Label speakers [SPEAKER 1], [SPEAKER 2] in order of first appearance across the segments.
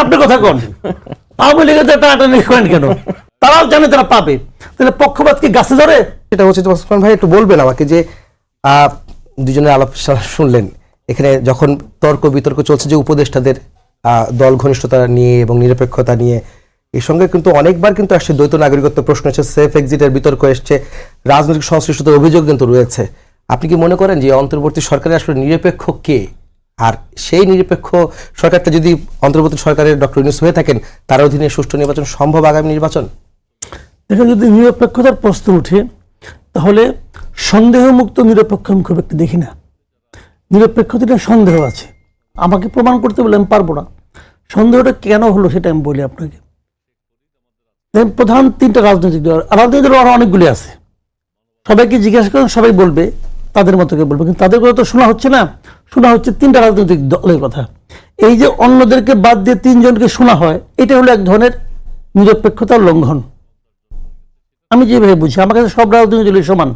[SPEAKER 1] আপনি কথা কন, আওয়ামী লীগের টানাটানি করেন কেন? তারাও জানে তারা পাবে, তাহলে পক্ষপাত কি গাছে ধরে?
[SPEAKER 2] সেটা হচ্ছে ওসমান ভাই একটু বলবেন আমাকে যে দুজনের আলোচনা শুনলেন, এখানে যখন তর্ক বিতর্ক চলছে যে উপদেষ্টাদের দল ঘনিষ্ঠতা নিয়ে এবং নিরপেক্ষতা নিয়ে, এর সঙ্গে কিন্তু অনেকবার কিন্তু আসছে দ্বৈত নাগরিকত্ব প্রশ্ন এসছে, সেফ এক্সিটের বিতর্ক এসছে, রাজনৈতিক সংশ্লিষ্টতার অভিযোগ কিন্তু রয়েছে। আপনি কি মনে করেন যে অন্তর্বর্তী সরকারের আসলে নিরপেক্ষ কে? আর সেই নিরপেক্ষ সরকারটা যদি অন্তর্বর্তী সরকারের ডক্টর ইউনূস হয়ে থাকেন, তার অধীনে সুষ্ঠু নির্বাচন সম্ভব, আগামী নির্বাচন?
[SPEAKER 1] দেখেন, যদি নিরপেক্ষতার প্রশ্ন উঠে তাহলে সন্দেহমুক্ত নিরপেক্ষ আমি খুব একটা দেখি না। নিরপেক্ষতাটা সন্দেহ আছে, আমাকে প্রমাণ করতে বলে আমি পারবো না। সন্দেহটা কেন হলো সেটা আমি বলি আপনাকে। প্রধান তিনটা রাজনৈতিক দল, রাজনৈতিক দল আরো অনেকগুলি আছে, সবাইকে জিজ্ঞাসা করেন সবাই বলবে তাদের মতো বলবে, কিন্তু তাদের কথা তো শোনা হচ্ছে না। শোনা হচ্ছে তিনটা রাজনৈতিক দলের কথা। এই যে অন্যদেরকে বাদ দিয়ে তিনজনকে শোনা হয়, এটা হলো এক ধরনের নিরপেক্ষতার লঙ্ঘন। আমি যেভাবে বুঝি, আমার কাছে সব রাজনৈতিক দলই সমান।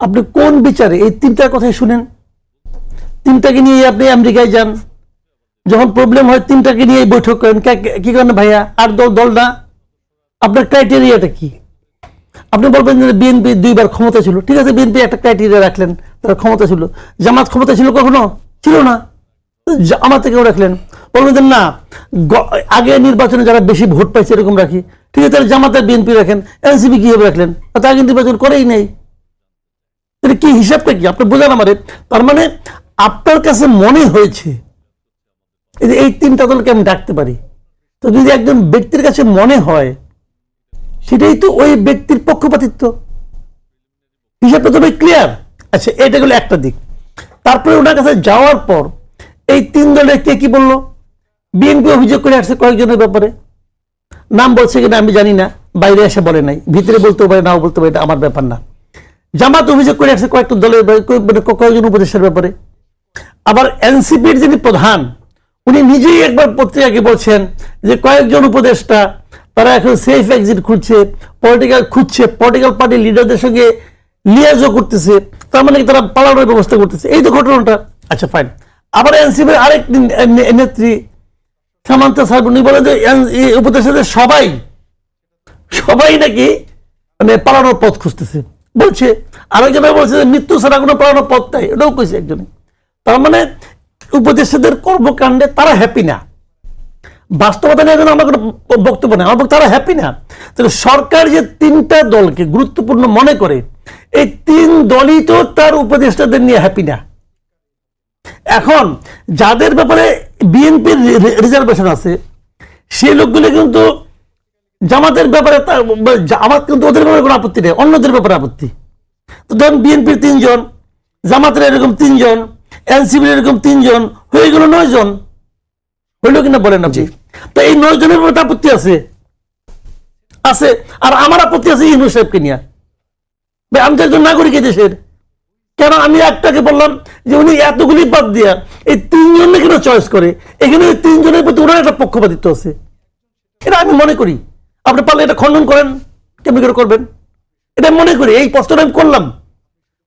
[SPEAKER 1] আপনি কোন বিচারে এই তিনটার কথাই শুনেন? তিনটাকে নিয়ে আপনি আমেরিকায় যান, যখন প্রবলেম হয় তিনটাকে নিয়ে বৈঠক করেন। কি করেন ভাইয়া? আর দল না, আপনার ক্রাইটেরিয়াটা কি? আপনি বলবেন যে বিএনপি 2বার ক্ষমতা ছিল, ঠিক আছে, বিএনপি একটা ক্রাইটেরিয়া রাখলেন, তার ক্ষমতা ছিল। জামাত ক্ষমতা ছিল কখনো? ছিল না, জামাতে কেউ রাখলেন। বলবেন যে না, আগে নির্বাচনে যারা বেশি ভোট পাইছে এরকম রাখি, ঠিক আছে, তাহলে জামাতে বিএনপি রাখেন। এনসিপি কিভাবে রাখলেন? তা আগে নির্বাচন করেই নেই। তাহলে কি হিসাবটা কি আপনি বোঝান আমারে? তার মানে আপনার কাছে মনে হয়েছে এই তিনটা দলকে আমি ডাকতে পারি, তো যদি একজন ব্যক্তির কাছে মনে হয়, সেটাই তো ওই ব্যক্তির পক্ষপাতিত্ব। হিসাবটা তো ক্লিয়ার। আচ্ছা, এটা গেল একটা দিক। তারপরে ওনার কাছে যাওয়ার পর এই তিন দলের কে কি বললো? বিএনপি অভিযোগ করে আসছে কয়েকজনের ব্যাপারে, নাম বলছে কিনা আমি জানি না, বাইরে এসে বলে নাই, ভিতরে বলতেও পারে নাও বলতে পারে, এটা আমার ব্যাপার না। জামাত অভিযোগ করে আসছে কয়েকটা দলের কয়েকজন উপদেষ্টার ব্যাপারে। আবার এনসিপির যিনি প্রধান, উনি নিজেই একবার পত্রিকাকে বলছেন যে কয়েকজন উপদেষ্টা তারা এখন সেফ এক্সিট খুঁজছে, পলিটিক্যাল পার্টি লিডারদের সঙ্গে লিয়াজও করতেছে, তার মানে তারা পালানোর ব্যবস্থা করতেছে। এই তো ঘটনাটা। আচ্ছা, ফাইন। আবার এনসিপির আরেক নেত্রী সামান্তা সারপুর বলে যে উপদেষ্টাদের সবাই নাকি মানে পালানোর পথ খুঁজতেছে বলছে। আরেকজন বলছে যে মৃত্যু ছাড়া কোনো পালানোর পথ নাই, এটাও কইছে একজনে। তার মানে উপদেষ্টাদের কর্মকাণ্ডে তারা হ্যাপি না। বাস্তবতা নিয়ে আমার কোনো বক্তব্য নেই, আমার তারা হ্যাপি না। তাহলে সরকার যে তিনটা দলকে গুরুত্বপূর্ণ মনে করে, এই তিন দলই তো তার উপদেষ্টাদের নিয়ে হ্যাপি না। এখন যাদের ব্যাপারে বিএনপির রিজার্ভেশন আছে, সেই লোকগুলো কিন্তু জামাতের ব্যাপারে, জামাত কিন্তু ওদের ব্যাপারে কোনো আপত্তি নেই, অন্যদের ব্যাপারে আপত্তি। তো ধরুন বিএনপির 3 জন, জামাতের এরকম 3 জন, এনসিপির এরকম 3 জন, হয়ে গেল 9 জন। হইল কিনা বলেন আপনি? তো এই 9 জনের ব্যাপারে আপত্তি আছে। আর আমার আপত্তি আছে ইউনূস সাহেবকে নিয়ে। আমি তো একজন নাগরিক দেশের, কেন আমি একটাকে বললাম যে উনি এতগুলি বাদ দিয়া এই 3 জনকে কেন চয়েস করে? এখানে 3 জনের প্রতি ওনার একটা পক্ষপাতিত্ব আছে, এটা আমি মনে করি। আপনি পারলে এটা খণ্ডন করেন, কেমনি করে করবেন এটা মনে করি। এই প্রশ্নটা আমি করলাম।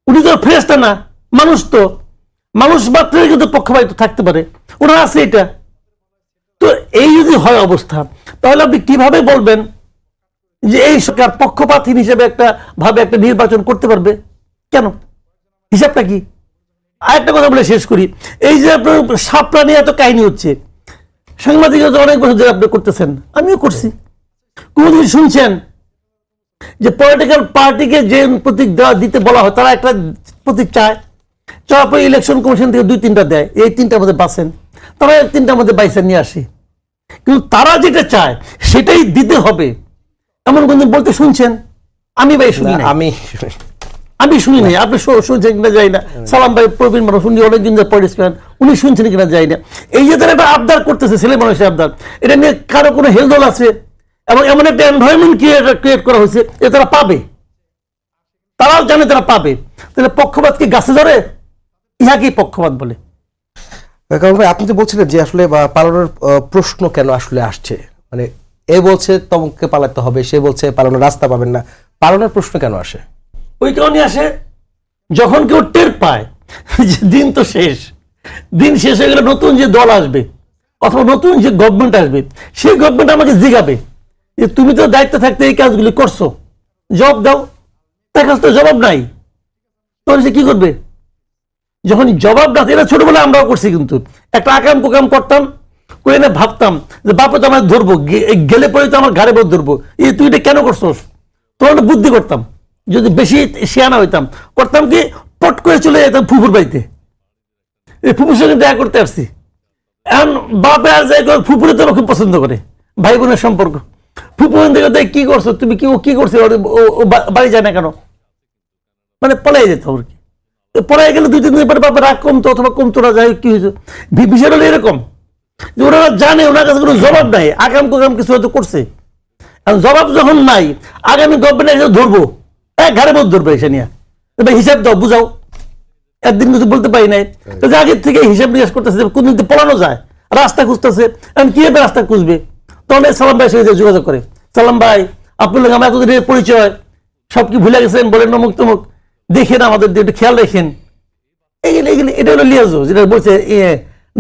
[SPEAKER 1] উনি তো ফ্রেশটা না, মানুষ তো, মানুষ মাত্রই কিন্তু পক্ষপাতিত্ব থাকতে পারে, ওনার আছে এটা। তো এই যদি হয় অবস্থা, তাহলে আপনি কিভাবে বলবেন যে এই সরকার পক্ষপাতহীন হিসেবে একটা নির্বাচন করতে পারবে? কেন? হিসাবটা কি? আরেকটা কথা বলে শেষ করি। এই যে আপনার সাপলা নিয়ে এত কাহিনী হচ্ছে, সাংবাদিকতা অনেক বছর ধরে আপনি করতেছেন, আমিও করছি। কোনদিন শুনছেন যে পলিটিক্যাল পার্টিকে যে প্রতীক দিতে বলা হয়, তারা একটা প্রতীক চায়, চাওয়ার পরে ইলেকশন কমিশন থেকে 2-3টা দেয়, এই 3টার মধ্যে বাঁচেন, তারা 3টার মধ্যে বাইসে নিয়ে আসে। কিন্তু তারা যেটা চায় সেটাই দিতে হবে, এমন কোনদিন বলতে শুনছেন? আমি ভাই শুনি না, আমি শুনি নাই। আপনি শুনছেন কিনা যাই না। সালাম ভাই প্রবীণ মানুষ, উনি অনেকদিন পলিটিক্স করেন, উনি শুনছেন কিনা যাই না। এই যে তারা একটা আবদার করতেছে, ছেলে মানুষের আবদার, এটা নিয়ে কারো কোনো হেলদোল আছে? এবং এমন একটা এনভায়রনমেন্ট ক্রিয়েট করা হয়েছে যে তারা পাবে, তারাও জানে তারা পাবে। তাহলে পক্ষপাত কি গাছে ধরে? ইহাকেই পক্ষপাত বলে।
[SPEAKER 2] কারণ ভাই আপনি তো বলছিলেন যে আসলে পালানোর প্রশ্ন কেন আসলে আসছে, মানে এ বলছে তমকে পালাতে হবে, সে বলছে পালানোর রাস্তা পাবেন না, পালানোর প্রশ্ন কেন আসে?
[SPEAKER 1] ওই কারণে আসে যখন কেউ টের পায় যে দিন তো শেষ, দিন শেষ হয়ে গেলে নতুন যে দল আসবে, অথবা নতুন যে গভর্নমেন্ট আসবে সেই গভর্নমেন্ট আমাকে জিগাবে যে তুমি তো দায়িত্ব থাকতে এই কাজগুলি করছো, জবাব দাও। তার কাছে তো জবাব নাই, তখন সে কি করবে? যখন জবাব না, এটা ছোটবেলায় আমরাও করছি, কিন্তু একটা আকাম কুকাম করতাম, করে না ভাবতাম যে বাপে তো আমার ধরবো, গেলে পরে তো আমার ঘাড়ে বোধ ধরবো, এই তুই এটা কেন করছোস? তখন বুদ্ধি করতাম, যদি বেশি শিয়ানা হইতাম করতাম কি, পট করে চলে যেতাম ফুফুর বাড়িতে, এই ফুফুর সঙ্গে দেখা করতে আসছি। এখন বাপে আর যাই করে, ফুপুরে তো খুব পছন্দ করে, ভাই বোনের সম্পর্ক। ফুপু থেকে দেখ কি করছো তুমি, কি করছো, ও বাড়ি যায় না কেন, মানে পলাই যেত আর কি। পলাই গেলে 2-3 দিন পরে বাপে রাগ কমতো অথবা কমতো না, যাই কি হয়েছে। বিষয়টা হলো এরকম যে ওরা জানে ওনার কাছে কোনো জবাব নাই, আগাম কুগাম কিছু হয়তো করছে। এখন জবাব যখন নাই, আগামী গভর্নমেন্ট এসে ধরবো, ঘাড়ে বোধ ধরবে এসে নিয়ে, হিসাব দাও, বুঝাও। একদিন কিছু বলতে পারি নাই, আগের থেকে হিসাব নিকাশ করতেছে, কোনদিন পড়ানো যায়, রাস্তা খুঁজতেছে। এখন কিভাবে রাস্তা খুঁজবে? তখন সালাম ভাই সঙ্গে যোগাযোগ করে, সালাম ভাই আপনার লোক আমার এতদিনের পরিচয়, সব কি ভুলে গেছেন, বলেন অমুক তমুক, দেখেন আমাদের একটু খেয়াল রাখেন। এটা হলো লিয়াজো, যেটা বলছে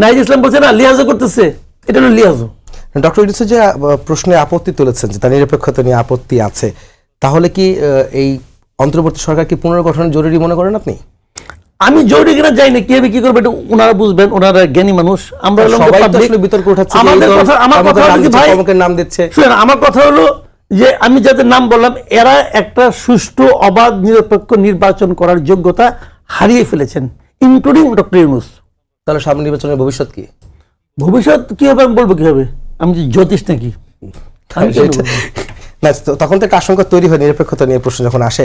[SPEAKER 1] নাহিদ ইসলাম বলছে না, লিয়াজো করতেছে, এটা হলো লিয়াজো।
[SPEAKER 2] ডক্টর ইউনূস যে প্রশ্নে আপত্তি তুলেছেন যে তার নিরপেক্ষতা নিয়ে আপত্তি আছে, তাহলে কি এই অন্তর্বর্তী সরকার কি পুনর্গঠন জরুরি মনে করেন আপনি?
[SPEAKER 1] আমি জরুরি কিনা যাই না, কিভাবে কি করবে এটা ওনারা বুঝবেন, ওনারা জ্ঞানী মানুষ। আমরা
[SPEAKER 2] সবাই তো আসলে বিতর্ক উঠাচ্ছে, নাম দিচ্ছে।
[SPEAKER 1] শুনেন, আমার কথা হলো যে আমি যাদের নাম বললাম, এরা একটা সুষ্ঠু অবাধ নিরপেক্ষ নির্বাচন করার যোগ্যতা হারিয়ে ফেলেছেন, ইনক্লুডিং ডক্টর ইউনূস।
[SPEAKER 2] তাহলে সামনে নির্বাচনের ভবিষ্যৎ কি?
[SPEAKER 1] ভবিষ্যৎ কি হবে আমি বলবো কিভাবে? আমি যে জ্যোতিষ নাকি?
[SPEAKER 2] না, তখন তো একটা আশঙ্কা তৈরি হয় নিরপেক্ষতা নিয়ে প্রশ্ন যখন আসে।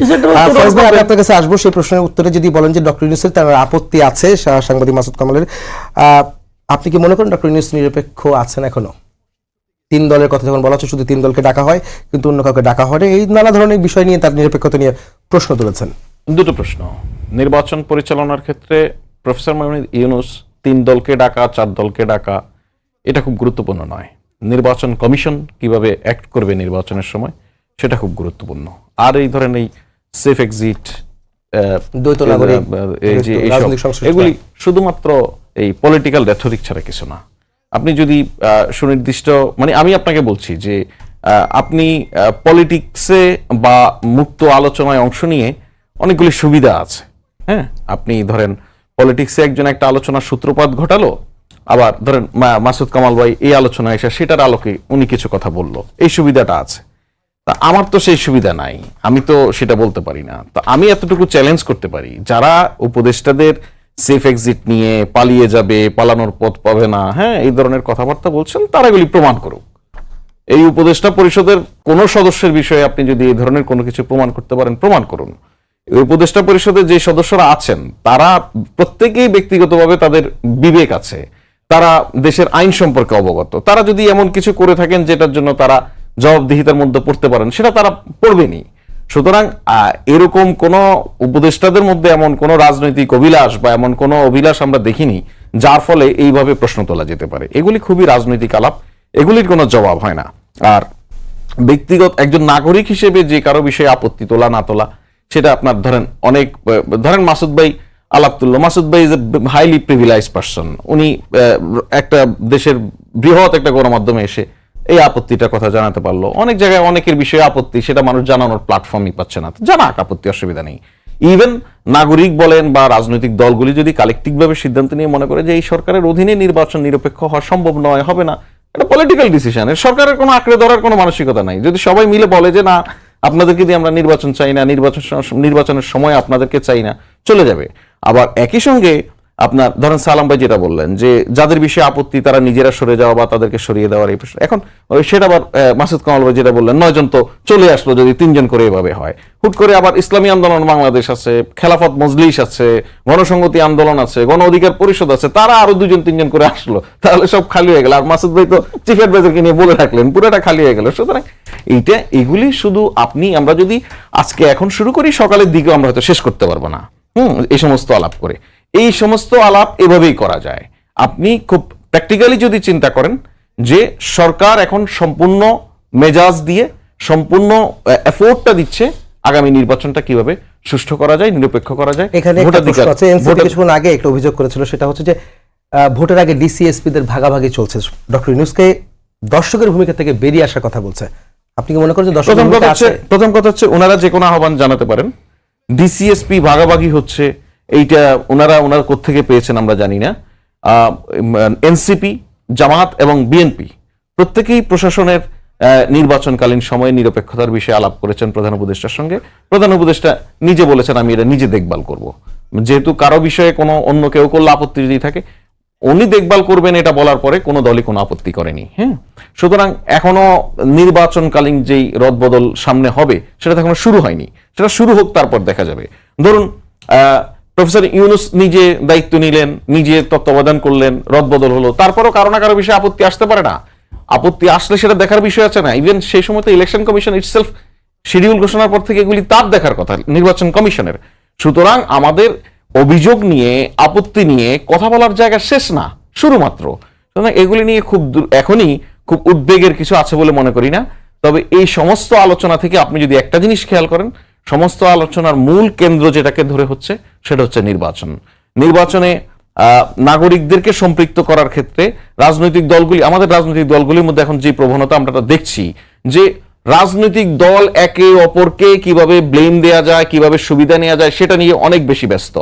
[SPEAKER 2] আপনার কাছে আসবো, সেই প্রশ্নের উত্তরে যদি বলেন যে ডক্টর ইউনূসের তার আপত্তি আছে, সাংবাদিক মাসুদ কামালের, আপনি কি মনে করেন ডক্টর ইউনূস নিরপেক্ষ আছেন এখনো? 3 দলের কথা যখন বলা হচ্ছে, শুধু 3 দলকে ডাকা হয় কিন্তু অন্য কাউকে ডাকা হয়, এই নানা ধরনের বিষয় নিয়ে তার নিরপেক্ষতা নিয়ে প্রশ্ন তুলেছেন।
[SPEAKER 3] দুটো প্রশ্ন। নির্বাচন পরিচালনার ক্ষেত্রে প্রফেসর মোহাম্মদ ইউনূস 3 দলকে ডাকা, 4 দলকে ডাকা, এটা খুব গুরুত্বপূর্ণ নয়। নির্বাচন কমিশন কিভাবে অ্যাক্ট করবে নির্বাচনের সময়, সেটা খুব গুরুত্বপূর্ণ। আর এই ধরনের এই সেফ এক্সিট,
[SPEAKER 2] দ্বৈত নাগরিক,
[SPEAKER 3] এগুলি শুধুমাত্র এই পলিটিক্যাল রেথরিক ছাড়া কিছু না। আপনি যদি সুনির্দিষ্ট, মানে আমি আপনাকে বলছি যে আপনি পলিটিক্সে বা মুক্ত আলোচনায় অংশ নিয়ে অনেকগুলি সুবিধা আছে। হ্যাঁ, আপনি ধরেন পলিটিক্সে একজন একটা আলোচনার সূত্রপাত ঘটালো, আবার ধরেন মাসুদ কামাল ভাই এই আলোচনায় এসে সেটার আলোকে উনি কিছু কথা বললো, এই সুবিধাটা আছে। তা আমার তো সেই সুবিধা নাই, আমি তো সেটা বলতে পারি না। তো আমি এতটুকু চ্যালেঞ্জ করতে পারি, যারা উপদেষ্টাদের সেফ এক্সিট নিয়ে পালিয়ে যাবে, পালানোর পথ পাবে না, হ্যাঁ, এই ধরনের কথাবার্তা বলছেন, তারা এগুলি প্রমাণ করুক। এই উপদেষ্টা পরিষদের কোন সদস্যের বিষয়ে আপনি যদি এই ধরনের কোনো কিছু প্রমাণ করতে পারেন, প্রমাণ করুন। এই উপদেষ্টা পরিষদের যে সদস্যরা আছেন, তারা প্রত্যেকেই ব্যক্তিগতভাবে তাদের বিবেক আছে, তারা দেশের আইন সম্পর্কে অবগত। তারা যদি এমন কিছু করে থাকেন যেটার জন্য তারা জবাবদিহিতার মধ্যে পড়তে পারেন, সেটা তারা পড়বেনি। সুতরাং এরকম কোন উপদেষ্টাদের মধ্যে এমন কোন রাজনৈতিক অভিলাষ বা এমন কোন অভিলাষ আমরা দেখিনি যার ফলে এইভাবে প্রশ্ন তোলা যেতে পারে। এগুলি খুবই রাজনৈতিক আলাপ, এগুলির কোনো জবাব হয় না। আর ব্যক্তিগত একজন নাগরিক হিসেবে যে কারো বিষয়ে আপত্তি তোলা না তোলা, সেটা আপনার ধরেন মাসুদ ভাই আলাপ তুললো। মাসুদ ভাই is a highly privileged person. উনি একটা দেশের বৃহৎ একটা গণমাধ্যমে এসে এই আপত্তিটার কথা জানাতে পারলো। অনেক জায়গায় অনেকের বিষয়ে আপত্তি, সেটা মানুষ জানানোর প্ল্যাটফর্মই পাচ্ছে না। জানাক, আপত্তি, অসুবিধা নেই। ইভেন নাগরিক বলেন বা রাজনৈতিক দলগুলি যদি কালেকটিভ ভাবে সিদ্ধান্ত নিয়ে মনে করে যে এই সরকারের অধীনে নির্বাচন নিরপেক্ষ হওয়া সম্ভব নয়, হবে না, এটা পলিটিক্যাল ডিসিশন। সরকারের কোনো আঁকড়ে ধরার কোনো মানসিকতা নাই। যদি সবাই মিলে বলে যে না, আপনাদেরকে দিয়ে আমরা নির্বাচন চাই না, নির্বাচনের সময় আপনাদেরকে চাই না, চলে যাবে। আবার একই সঙ্গে আপনার ধরেন সালাম ভাই যেটা বললেন যে যাদের বিষয়ে আপত্তি তারা নিজেরা সরে যাওয়া বা তাদেরকে সরিয়ে দেওয়ার এই প্রশ্ন, এখন সেটা আবার মাসুদ কামাল ভাই যেটা বললেন 9 জন তো চলে আসলো, যদি 3 জন করে এভাবে হয়। হুট করে আবার ইসলামী আন্দোলন বাংলাদেশ আছে, খেলাফত মজলিস আছে, গণসংহতি আন্দোলন আছে, গণ অধিকার পরিষদ আছে, তারা আরো 2 জন 3 জন করে আসলো, তাহলে সব খালি হয়ে গেল। আর মাসুদ ভাই তো চিফ অ্যাডভাইজারকে নিয়ে বলে রাখলেন, পুরোটা খালি হয়ে গেল। সুতরাং এগুলি শুধু আমরা যদি আজকে এখন শুরু করি, সকালের দিকে আমরা হয়তো শেষ করতে পারবো না এই সমস্ত আলাপ করে। এই সমস্ত আলাপ এভাবেই করা যায়। আপনি খুব প্র্যাকটিক্যালি যদি চিন্তা করেন যে সরকার এখন সম্পূর্ণ মেজাজ দিয়ে সম্পূর্ণ এফোর্টটা দিচ্ছে আগামী নির্বাচনটা কিভাবে সুষ্ঠু করা যায়, নিরপেক্ষ করা যায়।
[SPEAKER 2] এখানে কিছুক্ষণ আগে একটা অভিযোগ করেছিল, সেটা হচ্ছে যে ভোটের আগে ডিসিএসপিদের ভাগাভাগি চলছে, ডক্টর ইউনূসকে দর্শকের ভূমিকা থেকে বেরিয়ে আসার কথা বলছে। আপনি কি মনে করেন যে
[SPEAKER 3] প্রথম কথা হচ্ছে ওনারা যে কোনো আহ্বান জানাতে পারেন। ডিসিএসপি ভাগাভাগি হচ্ছে এইটা ওনারা কোত্থেকে পেয়েছেন আমরা জানি না। এনসিপি, জামাত এবং বিএনপি প্রত্যেকেই প্রশাসনের নির্বাচনকালীন সময়ে নিরপেক্ষতার বিষয়ে আলাপ করেছেন প্রধান উপদেষ্টার সঙ্গে। প্রধান উপদেষ্টা নিজে বলেছেন আমি এটা নিজে দেখভাল করব। যেহেতু কারো বিষয়ে কোনো অন্য কেউ করলে আপত্তি যদি থাকে, উনি দেখভাল করবেন এটা বলার পরে কোনো দলই কোনো আপত্তি করেনি। হ্যাঁ, সুতরাং এখনো নির্বাচনকালীন যেই রদবদল সামনে হবে সেটা এখনো শুরু হয়নি, সেটা শুরু হোক, তারপর দেখা যাবে। ধরুন প্রফেসর ইউনূস নিজে দায়িত্ব নিলেন, নিজে তত্ত্বাবধান করলেন, রদবদল হলো, তারপরও কারো না কারো বিষয়ে আপত্তি আসতে পারে না। আপত্তি আসলে সেটা দেখার বিষয় আছে না। ইভেন সেই সময় তো ইলেকশন কমিশন ইটসেলফ শিডিউল ঘোষণার পর থেকে এগুলি তার দেখার কথা, নির্বাচন কমিশনের। সুতরাং আমাদের অভিযোগ নিয়ে, আপত্তি নিয়ে কথা বলার জায়গা শেষ না, শুরু মাত্র। সুতরাং এগুলি নিয়ে এখনই খুব উদ্বেগের কিছু আছে বলে মনে করি না। তবে এই সমস্ত আলোচনা থেকে আপনি যদি একটা জিনিস খেয়াল করেন, সমস্ত আলোচনার মূল কেন্দ্র যেটাকে ধরে হচ্ছে সেটা হচ্ছে নির্বাচন। নির্বাচনে নাগরিকদেরকে সম্পৃক্ত করার ক্ষেত্রে আমাদের রাজনৈতিক দলগুলির মধ্যে এখন যে প্রবণতা আমরা দেখছি, যে রাজনৈতিক দল একে অপরকে কিভাবে ব্লেম দেয়া যায়, কিভাবে সুবিধা নেওয়া যায় সেটা নিয়ে অনেক বেশি ব্যস্ত।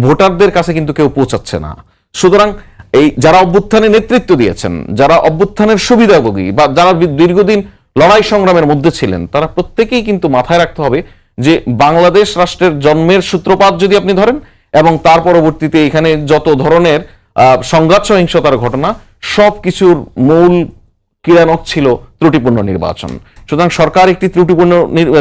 [SPEAKER 3] ভোটারদের কাছে কিন্তু কেউ পৌঁছাচ্ছে না। সুতরাং এই যারা অভ্যুত্থানে নেতৃত্ব দিয়েছেন, যারা অভ্যুত্থানের সুবিধাভোগী বা যারা দীর্ঘদিন লড়াই সংগ্রামের মধ্যে ছিলেন, তারা প্রত্যেকেই কিন্তু মাথায় রাখতে হবে যে বাংলাদেশ রাষ্ট্রের জন্মের সূত্রপাত যদি আপনি ধরেন এবং তার পরবর্তীতে এখানে যত ধরনের সংঘাত সহিংসতার ঘটনা, সবকিছুর মূল কিরানক ছিল ত্রুটিপূর্ণ নির্বাচন। সুতরাং সরকার একটি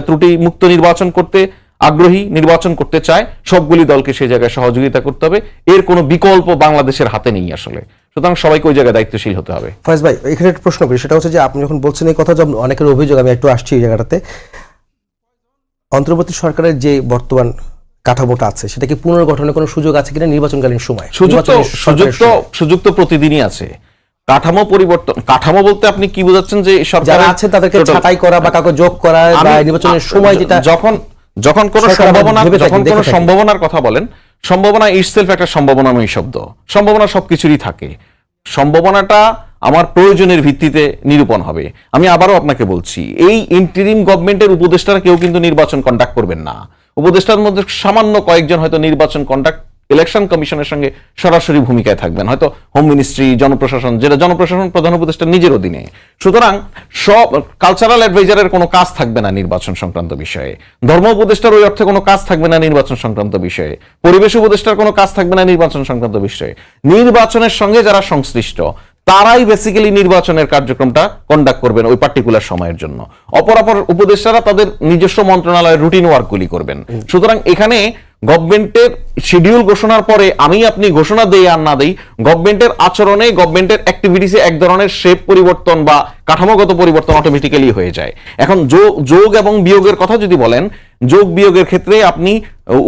[SPEAKER 3] ত্রুটিমুক্ত নির্বাচন করতে আগ্রহী, নির্বাচন করতে চায়। সবগুলি দলকে সেই জায়গায় সহযোগিতা করতে হবে। এর কোনো বিকল্প বাংলাদেশের হাতে নেই আসলে। সুতরাং সবাইকে ওই জায়গায় দায়িত্বশীল হতে হবে।
[SPEAKER 2] ফয়েজ ভাই, এখানে একটা প্রশ্ন করি, সেটা হচ্ছে যে আপনি যখন বলছেন এই কথা, অনেকের অভিযোগ, আমি একটু আসছি এই জায়গাটাতে, অন্তর্বর্তী সরকারের যে বর্তমান কাঠামোটা আছে সেটা কি পুনর্গঠনের কোনো সুযোগ আছে কিনা নির্বাচনকালীন সময়?
[SPEAKER 3] সুযোগ তো প্রতিদিনই আছে। কাঠামো পরিবর্তন, কাঠামো বলতে আপনি কি বোঝাচ্ছেন? যে সরকার আছে তাদেরকে ছাঁটাই করা বা কাউকে যোগ করা, বা নির্বাচনের সময় যেটা যখন কোনো সম্ভাবনার কথা বলেন, সম্ভাবনা ইটসেলফ একটা সম্ভাবনাময় শব্দ। সম্ভাবনা সবকিছুরই থাকে। সম্ভাবনাটা আমার প্রয়োজনের ভিত্তিতে নিরূপণ হবে। আমি আবারও আপনাকে বলছি, এই ইন্টারিম গভর্নমেন্টের উপদেষ্টারা কেউ কিন্তু নির্বাচন কন্ডাক্ট করবেন না। উপদেষ্টার মধ্যে সামান্য কয়েকজন হয়তো নির্বাচন কন্ডাক্ট ইলেকশন কমিশনের সঙ্গে সরাসরি ভূমিকায় থাকবেন, হয়তো হোম মিনিস্ট্রি, জনপ্রশাসন, যেটা জনপ্রশাসন প্রধান উপদেষ্টার নিজের অধীনে। সুতরাং সব কালচারাল অ্যাডভাইজারের কোনো কাজ থাকবে না নির্বাচন সংক্রান্ত বিষয়ে, ধর্ম উপদেষ্টার ওই অর্থে কোনো কাজ থাকবে না নির্বাচন সংক্রান্ত বিষয়ে, পরিবেশ উপদেষ্টার কোনো কাজ থাকবে না নির্বাচন সংক্রান্ত বিষয়ে। নির্বাচনের সঙ্গে যারা সংশ্লিষ্ট তারাই বেসিক্যালি নির্বাচনের কার্যক্রমটা কন্ডাক্ট করবেন ওই পার্টিকুলার সময়ের জন্য। অপর উপদেষ্টারা তাদের নিজস্ব মন্ত্রণালয়ের রুটিন ওয়ার্কগুলি করবেন। সুতরাং এখানে গভর্নমেন্টের শিডিউল ঘোষণার পরে আমি আপনি ঘোষণা দেই আর না দেই, গভর্নমেন্টের আচরণে, গভর্নমেন্টের অ্যাক্টিভিটিসে এক ধরনের শেপ পরিবর্তন বা কাঠামোগত পরিবর্তন অটোমেটিক্যালি হয়ে যায়। এখন যোগ এবং বিয়োগের কথা যদি বলেন, যোগ বিয়োগের ক্ষেত্রে আপনি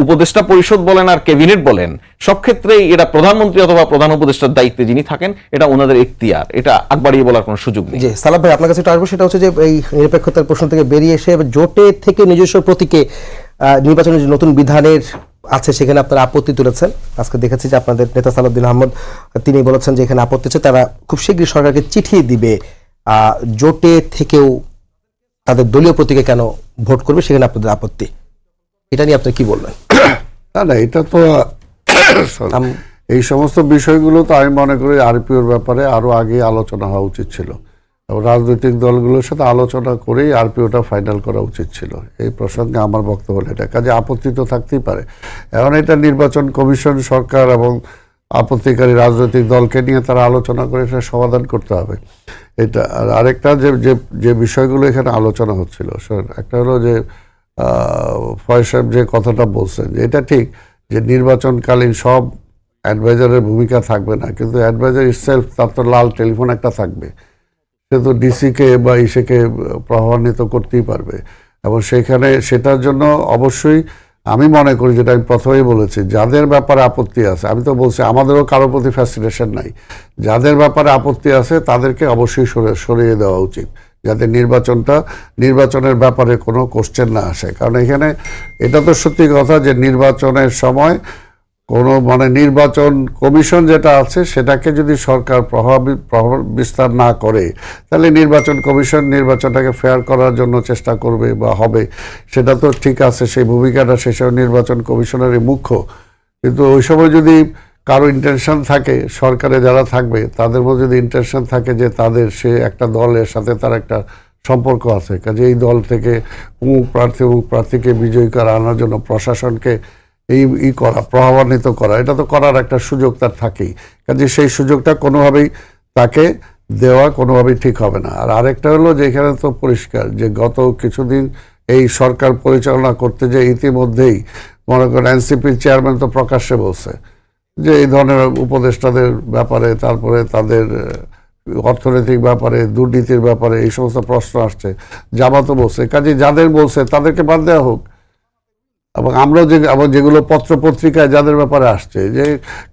[SPEAKER 3] উপদেষ্টা পরিষদ বলেন আর ক্যাবিনেট বলেন, সব ক্ষেত্রেই এটা প্রধানমন্ত্রী অথবা প্রধান উপদেষ্টার দায়িত্বে যিনি থাকেন, এটা ওনাদের এখতিয়ার। এটা আগবাড়িয়ে বলার কোনো সুযোগ নেই।
[SPEAKER 2] জি সালাম ভাই, আপনার কাছে একটু আসবো। সেটা হচ্ছে যে এই নিরপেক্ষতার প্রশ্ন থেকে বেরিয়ে এসে জোটে থেকে নিজস্ব প্রতীকে নির্বাচনের যে নতুন বিধানের আছে সেখানে আপনারা আপত্তি তুলেছেন। আজকে দেখেছি যে আপনাদের নেতা সালাউদ্দিন আহমদ তিনি বলেছেন যে এখানে আপত্তি আছে, তারা খুব শীঘ্রই সরকারকে চিঠি দিবে জোটে থেকেও তাদের দলীয় প্রতীকে কেন ভোট করবে সেখানে আপনাদের আপত্তি। এটা নিয়ে আপনি কি বলবেন?
[SPEAKER 4] না, এটা তো এই সমস্ত বিষয়গুলো তো আমি মনে করি আরপিওর ব্যাপারে আরো আগে আলোচনা হওয়া উচিত ছিল এবং রাজনৈতিক দলগুলোর সাথে আলোচনা করেই আরপিওটা ফাইনাল করা উচিত ছিল। এই প্রসঙ্গে আমার বক্তব্য এটা, কাজে আপত্তি তো থাকতেই পারে। এখন এটা নির্বাচন কমিশন, সরকার এবং আপত্তিকারী রাজনৈতিক দলকে নিয়ে তারা আলোচনা করে সেটা সমাধান করতে হবে। এটা আরেকটা যে বিষয়গুলো এখানে আলোচনা হচ্ছিল, একটা হলো যে ফয়েজ সাহেব যে কথাটা বলছেন, এটা ঠিক যে নির্বাচনকালীন সব অ্যাডভাইজারের ভূমিকা থাকবে না, কিন্তু অ্যাডভাইজার ইটসেলফ তার তো লাল টেলিফোন একটা থাকবে, সে তো ডিসিকে বা ইসেকে প্রভাবান্বিত করতেই পারবে। এবং সেটার জন্য অবশ্যই আমি মনে করি, যেটা আমি প্রথমেই বলেছি, যাদের ব্যাপারে আপত্তি আছে, আমি তো বলছি আমাদেরও কারোর প্রতি ফ্যাসিনেশন নাই, যাদের ব্যাপারে আপত্তি আছে তাদেরকে অবশ্যই সরিয়ে দেওয়া উচিত, যাতে নির্বাচনের ব্যাপারে কোনো কোশ্চেন না আসে। কারণ এখানে এটা তো সত্যি কথা যে নির্বাচনের সময় কোনো মানে নির্বাচন কমিশন যেটা আছে সেটাকে যদি সরকার প্রভাব বিস্তার না করে, তাহলে নির্বাচন কমিশন নির্বাচনটাকে ফেয়ার করার জন্য চেষ্টা করবে বা হবে, সেটা তো ঠিক আছে, সেই ভূমিকাটা সেসব নির্বাচন কমিশনেরই মুখ্য। কিন্তু ওই সময় যদি কারো ইন্টেনশন থাকে, সরকারে যারা থাকবে তাদের মধ্যে যদি ইন্টেনশন থাকে যে তাদের সে একটা দলের সাথে তার একটা সম্পর্ক আছে, কাজে এই দল থেকে অমুক প্রার্থীকে বিজয়ী করা আনার জন্য প্রশাসনকে এই করা, প্রভাবান্বিত করা, এটা তো করার একটা সুযোগ তার থাকেই। কাজে সেই সুযোগটা কোনোভাবেই তাকে দেওয়া কোনোভাবেই ঠিক হবে না। আর আরেকটা হলো যে এখানে তো পরিষ্কার যে গত কিছুদিন এই সরকার পরিচালনা করতে যে ইতিমধ্যেই মনে করেন এনসিপির চেয়ারম্যান তো প্রকাশ্যে বলছে যে এই ধরনের উপদেষ্টাদের ব্যাপারে, তারপরে তাদের অর্থনৈতিক ব্যাপারে, দুর্নীতির ব্যাপারে এই সমস্ত প্রশ্ন আসছে, জামাতও বলছে। কাজে যাদের বলছে তাদেরকে বাদ দেওয়া হোক। এবং আমরা যেগুলো পত্র পত্রিকায় যাদের ব্যাপারে আসছে যে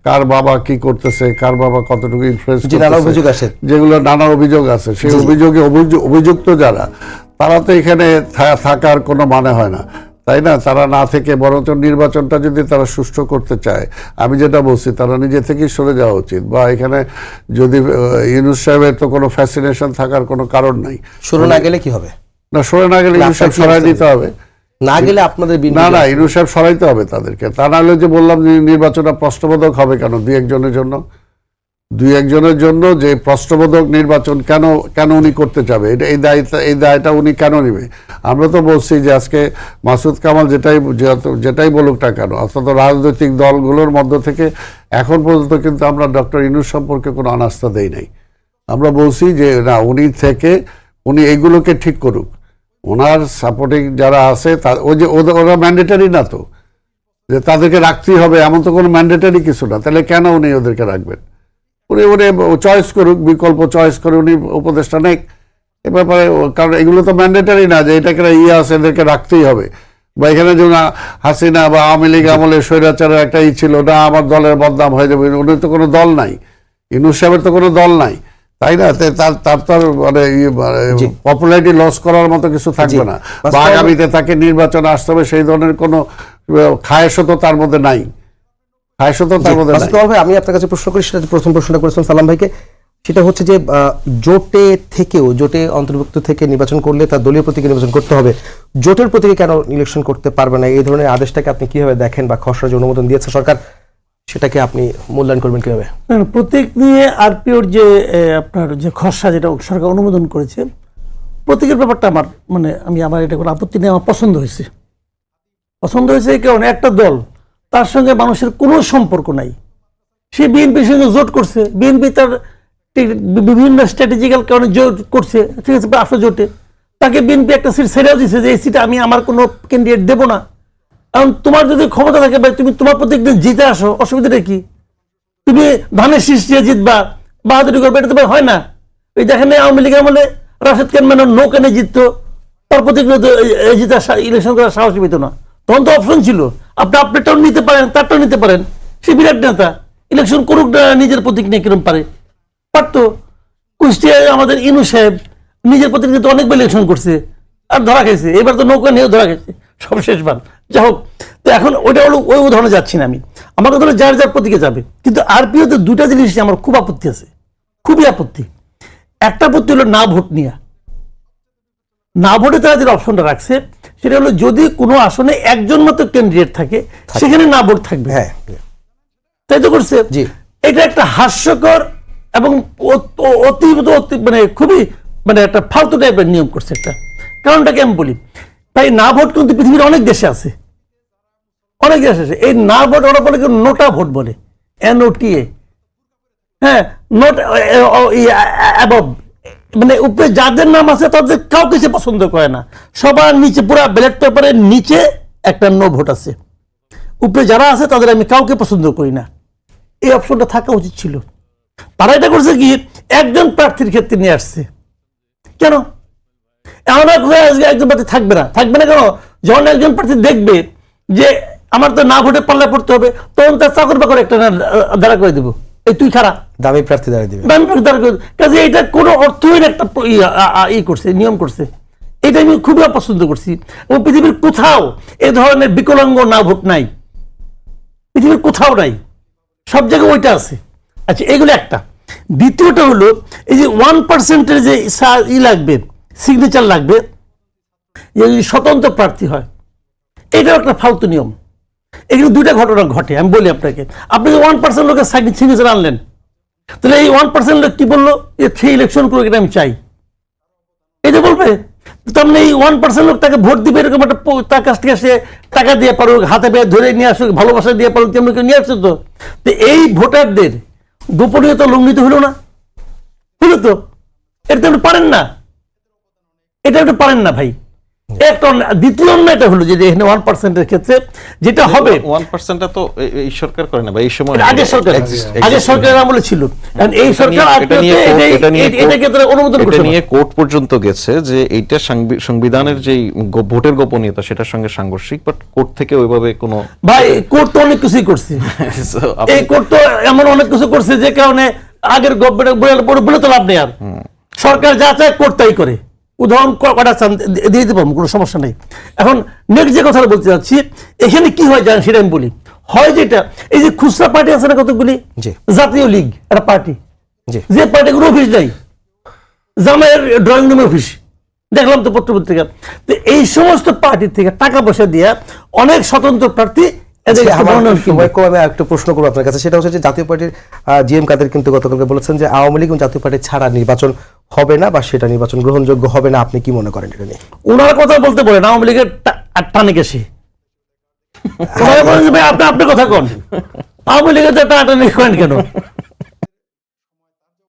[SPEAKER 4] কার বাবা কি করতেছে, কার বাবা কতটুকু ইনফ্লুয়েন্স করতেছে, যেগুলো নানা অভিযোগ আছে, সেই অভিযোগে অভিযুক্ত যারা, তারা তো এখানে থাকার কোনো মানে হয় না, তাই না? তারা না থেকে বরঞ্চ নির্বাচনটা যদি তারা সুষ্ঠু করতে চায়, আমি যেটা বলছি, তারা নিজে থেকেই সরে যাওয়া উচিত। বা এখানে যদি ইউনূস সাহেবের তো কোনো ফ্যাসিনেশন থাকার কোনো কারণ নাই।
[SPEAKER 2] সরে না গেলে কি হবে? না,
[SPEAKER 4] সরে না গেলে ইউনূস সাহেব সরাই দিতে হবে।
[SPEAKER 2] না গেলে আপনাদের
[SPEAKER 4] না ইউনূস সাহেব সরাইতে হবে তাদেরকে। তা না হলে যে বললাম নির্বাচনটা প্রশ্নবোধক হবে কেন? দুই একজনের জন্য যে প্রশ্নবোধক নির্বাচন কেন উনি করতে চাবে, এই দায়টা উনি কেন নেবে? আমরা তো বলছি যে আজকে মাসুদ কামাল যেটাই বলুক না কেন, অর্থাৎ রাজনৈতিক দলগুলোর মধ্য থেকে এখন পর্যন্ত কিন্তু আমরা ডক্টর ইউনূস সম্পর্কে কোনো অনাস্থা দেই নাই। আমরা বলছি যে না, উনি এইগুলোকে ঠিক করুক। ওনার সাপোর্টিং যারা আছে ওরা ম্যান্ডেটারি না তো যে তাদেরকে রাখতেই হবে, এমন তো কোনো ম্যান্ডেটারি কিছু না। তাহলে কেন উনি ওদেরকে রাখবেন? উনি চয়েস করুক, বিকল্প চয়েস করে উনি উপদেষ্টা নেক এ ব্যাপারে। কারণ এগুলো তো ম্যান্ডেটারি না যে এটাকে আছে এদেরকে রাখতেই হবে। বা এখানে যেমন হাসিনা বা আওয়ামী লীগ আমলে স্বৈরাচারের একটা ছিল না, আমার দলের বদনাম হয়ে যাবে। উনি তো কোনো দল নাই, ইউনূস সাহেবের তো কোনো দল নাই, তাই না? তার তো মানে পপুলারিটি লস করার মতো কিছু থাকবে না, বা আগামীতে তাকে নির্বাচনে আসতে হবে সেই ধরনের কোনো খায়েশও তো তার মধ্যে নাই।
[SPEAKER 2] আমি আপনার কাছে প্রশ্ন করি, সেটা প্রথম প্রশ্নটা করেছিলাম সালাম ভাইকে, সেটা হচ্ছে যে জোটে অন্তর্ভুক্ত থেকে নির্বাচন করলে তার দলীয় প্রতীকে নির্বাচন করতে হবে, জোটের প্রতীকে কেন ইলেকশন করতে পারবে না? এই ধরনের আদেশটাকে আপনি কিভাবে দেখেন, বা খসড়া যে অনুমোদন দিয়েছে সরকার, সেটাকে আপনি মূল্যায়ন করবেন কিভাবে?
[SPEAKER 1] প্রতীক নিয়ে আরপিওর যে আপনার যে খসড়া যেটা সরকার অনুমোদন করেছে, প্রতীকের ব্যাপারটা আমার এটা কোনো আপত্তি নেই, আমার পছন্দ হয়েছে এই কারণে একটা দল, তার সঙ্গে মানুষের কোনো সম্পর্ক নাই, সে বিএনপির সঙ্গে জোট করছে, বিএনপি তার বিভিন্ন স্ট্র্যাটেজিক্যাল কারণে জোট করছে, ঠিক আছে, আসলে জোটে তাকে বিএনপি একটা সিট ছেড়েও দিচ্ছে যে এই সিটে আমি আমার কোনো ক্যান্ডিডেট দেবো না। কারণ তোমার যদি ক্ষমতা থাকে ভাই, তুমি তোমার প্রতি একদিন জিতে আসো, অসুবিধাটা কি? তুমি ধানের শীষ দিয়ে জিতবা, বাহাদুরি করবে, এটা তো হয় না। ওই দেখেন আওয়ামী লীগ আমলে রাশেদ খান মেনন নৌকানে জিততো, তার প্রতি জিতা ইলেকশন করার সাহস পেত না। তখন তো অপশন ছিল, আপনি আপনারটাও নিতে পারেন, তারটাও নিতে পারেন। সে বিরাট নেতা, ইলেকশন করুক না নিজের প্রতীক নিয়ে, কিরম পারতো। কুষ্টিয়ায় আমাদের ইউনূস সাহেব নিজের প্রতীক নিয়ে অনেকবার ইলেকশন করছে, আর ধরা খাইছে। এবার তো নৌকা নিয়েও ধরা খাইছে সবশেষবার। যাই হোক, তো এখন ওইটা হলো ওই উদাহরণে যাচ্ছি না আমি, আমার কথা হলো যার প্রতীকে যাবে। কিন্তু আরপিওতে দুটা জিনিস আমার খুব আপত্তি আছে, খুবই আপত্তি। একটা আপত্তি হলো না ভোট নিয়ে, না ভোটে তারা যে অপশনটা রাখছে সেটা হলো যদি কোনো আসনে একজন মাত্র ক্যান্ডিডেট থাকে সেখানে না ভোট থাকবে।
[SPEAKER 2] হ্যাঁ,
[SPEAKER 1] তাই তো করছে। এটা একটা হাস্যকর এবং অতি খুবই একটা ফালতু টাইপের নিয়ম করছে একটা। কারণটাকে আমি বলি, তাই না ভোট কিন্তু পৃথিবীর অনেক দেশে আছে, এই না ভোট ওরা বলে নোটা ভোট বলে, NOTA, হ্যাঁ, নোট অ্যাবভ, উপরে যাদের নাম আছে তাদের কাউকে সে পছন্দ করে না। সবার নিচে পুরা ব্যালট পেপারের নিচে একটা নো ভোট আছে, উপরে যারা আছে তাদের আমি কাউকে পছন্দ করি না। এই অপশনটা থাকা উচিত ছিল। তারা এটা করছে কি, একজন প্রার্থীর ক্ষেত্রে নিয়ে আসছে। কেন এমন একজন প্রার্থী থাকবে না কেন? যখন একজন প্রার্থী দেখবে যে আমার তো না ভোটে পাল্লা পড়তে হবে, তখন তার চাকর বাকর একটা দাঁড়া করে দেবো, এই তুই খারাপ,
[SPEAKER 2] দামি প্রার্থী দাঁড়িয়ে দিবে,
[SPEAKER 1] কাজে এটা কোনো অর্থহীন একটা করছে, নিয়ম করছে। এটা আমি খুবই অপছন্দ করছি। এবং পৃথিবীর কোথাও এ ধরনের বিকলাঙ্গ না ভোট নাই। পৃথিবীর কোথাও নাই, সব জায়গায় ওইটা আছে। আচ্ছা, এগুলো একটা। দ্বিতীয়টা হলো এই যে 1%-এর যে লাগবে, সিগনেচার লাগবে, যদি স্বতন্ত্র প্রার্থী হয়, এটাও একটা ফালতু নিয়ম। এখানে দুইটা ঘটনা ঘটে, আমি বলি আপনাকে। আপনি যে 1% লোকের সিগনেচার আনলেন, তাহলে এই 1% লোক কি বললো, যে 3 ইলেকশন করে এটা আমি চাই, এটা বলবে। তার মানে এই 1% লোক তাকে ভোট দিবে, এরকম একটা তার কাছ থেকে সে টাকা দিয়ে পারুক, হাতে পেয়ে ধরে নিয়ে আসুক, ভালোবাসা দিয়ে পারুক, তেমনি কেউ নিয়ে আসছে। তো এই ভোটারদের গোপনীয়তা লঙ্ঘিত হলো না? হলো তো। এটা আপনি পারেন না, এটা আপনি পারেন না ভাই। একটা দ্বিতীয় অন্যায়টা হলো যে এখানে 1%-এর ক্ষেত্রে যেটা হবে,
[SPEAKER 3] 1%টা তো এই সরকার করে না বা এই সময়
[SPEAKER 1] আগের সরকারের আমলে ছিল। এই সরকার এটাকে অনুমোদন করছে
[SPEAKER 3] নিয়ে কোর্ট পর্যন্ত গেছে যে এইটা সংবিধানের যে ভোটের গোপনীয়তা সেটার সঙ্গে সাংঘর্ষিক, বাট কোর্ট থেকে ওইভাবে কোনো
[SPEAKER 1] ভাই, কোর্ট তো অনেক কিছুই করছে। এই কোর্ট তো এমন অনেক কিছু করছে যে কারণে আগের গভর্নমেন্ট বলে তো লাভ নেই। আর সরকার যা চায় কোর্ট তাই করে। উদাহরণ কটা দিয়ে দিতে পারবো, কোনো সমস্যা নেই। এখন নেক্সট যে কথাটা বলতে চাচ্ছি, এখানে কি হয় জানেন, সেটা আমি বলি। হয় যেটা, এই যে খুচরা পার্টি আছে না কতগুলি, জাতীয় লীগ একটা পার্টি, যে পার্টিগুলো অফিস নাই, জামাইয়ের ড্রয়িং রুমে অফিস, দেখলাম তো পত্রপত্রিকা। তো এই সমস্ত পার্টি থেকে টাকা পয়সা দিয়ে অনেক স্বতন্ত্র প্রার্থী
[SPEAKER 2] একটা প্রশ্ন করবো আপনার কাছে, সেটা হচ্ছে যে জাতীয় পার্টির জিএম কাদের কিন্তু গতকালকে বলেছেন যে আওয়ামী লীগ এবং জাতীয় পার্টি ছাড়া নির্বাচন হবে না বা সেটা নির্বাচন গ্রহণযোগ্য হবে না। আপনি কি মনে করেন এটা নিয়ে?
[SPEAKER 1] ওনারা কথা বলতে বলেন, আওয়ামী লীগের টানে গেছে। আপনি কথা কন, আওয়ামী লীগের টানাটানি করেন কেন?